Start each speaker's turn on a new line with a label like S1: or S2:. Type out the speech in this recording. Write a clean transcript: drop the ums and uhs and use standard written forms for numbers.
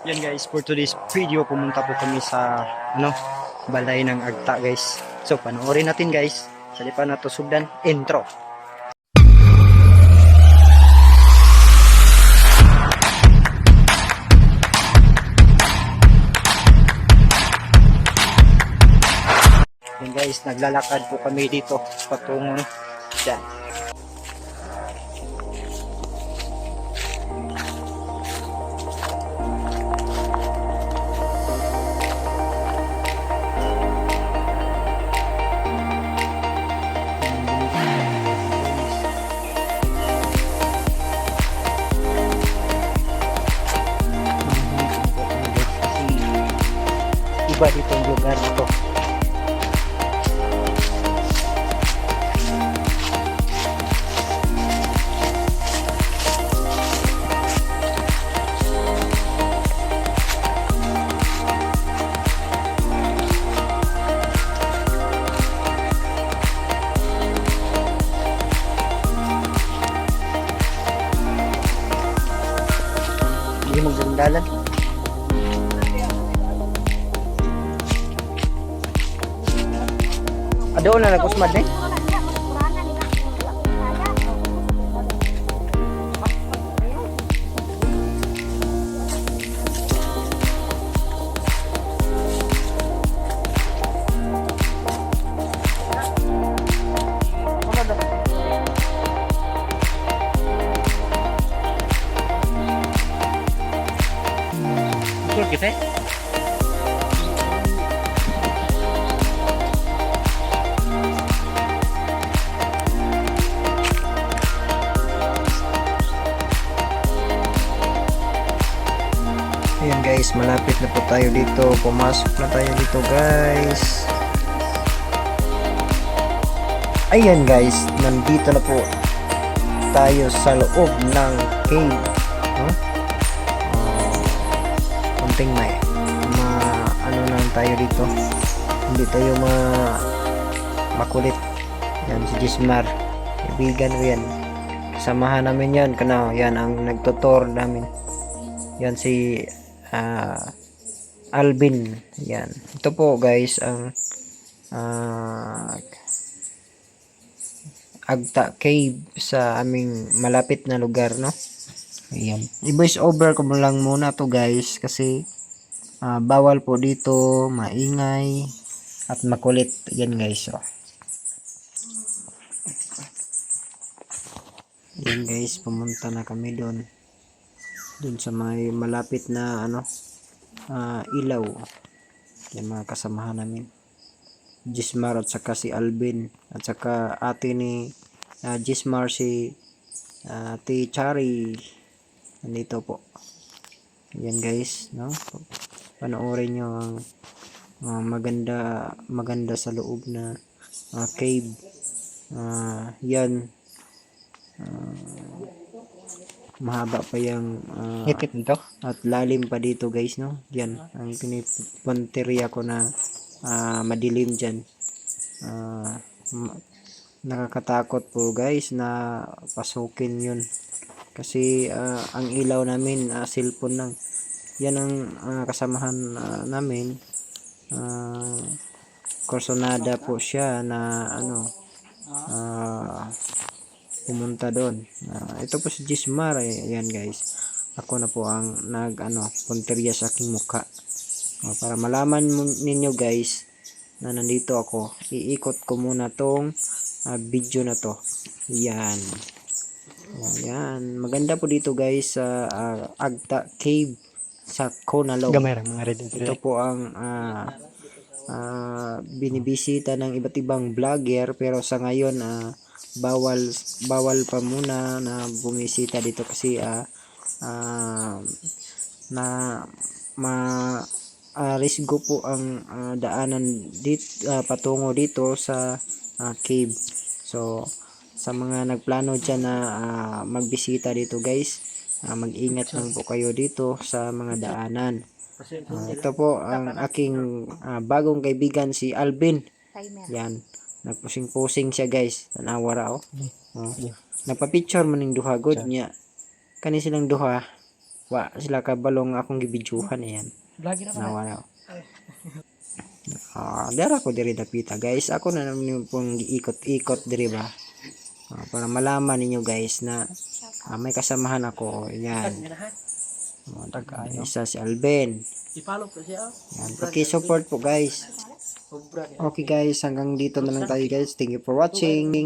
S1: Yan guys, for today's video, pumunta po kami sa balay ng Agta guys. So panoorin natin guys. Sa lipan na to sugdan, intro. Yan guys, naglalakad po kami dito patungo dyan. Iba dito yung lugar ito. Hindi mo gandalan. Doon na nag-usmad eh. Betul kita. Ayan guys, malapit na po tayo dito. Pumasok na tayo dito guys. Ayan guys, nandito na po tayo sa loob ng cave. Konting ano lang tayo dito. Hindi tayo makulit. Yan si Gismar. Kaibigan ko yan. Samahan namin yan. Yan ang nagtutor namin. Yan si Alvin. Yan. Ito po guys ang Agta Cave sa aming malapit na lugar, no? Ayan. I-voice over ko lang muna to guys kasi bawal po dito maingay at makulit. Yan guys, oh. Yan guys, pumunta na kami doon sa may malapit na ilaw. Yan mga kasamahan namin, Gismar at saka si Alvin at saka ate ni Gismar, si ate Chari, nandito po. Yan guys, no? Panoorin nyo ang maganda sa loob na cave. Yan, mahaba pa yung at lalim pa dito guys, no? Yan ang pinipunteriya ko na madilim dyan. Nakakatakot po guys na pasukin yun kasi ang ilaw namin cellphone lang. Yan ang kasamahan namin, Corsonada po siya na pumunta doon. Ito po si Gismar. Ayan guys, ako na po ang punteriya sa aking mukha. Para malaman ninyo guys na nandito ako, iikot ko muna tong video na to. Yan. Yan. Maganda po dito guys sa Agta Cave sa Conalog. Ito po ang binibisita ng iba't ibang vlogger, pero sa ngayon bawal pa muna na bumisita dito kasi risgo po ang daanan dito, patungo dito sa cave. So sa mga nagplano dyan na magbisita dito guys, mag-ingat lang po kayo dito sa mga daanan. Ito po ang aking bagong kaibigan, si Alvin. Yan, nagpusing-pusing siya guys, tanawa ra. Nagpa-picture man ning duha god niya. Kani silang duha wa sila kabalong akong gibidyuhan ayan.
S2: Lagi na
S1: Nawa na. Dara ko diri dapita guys. Ako na naman yung pong giikot-ikot diri ba. Para malaman ninyo guys na may kasamahan ako. Yan. Isa si Alben.
S2: I-follow ko siya.
S1: Yan. Paki-support po guys. Okay guys, hanggang dito na lang tayo guys. Thank you for watching.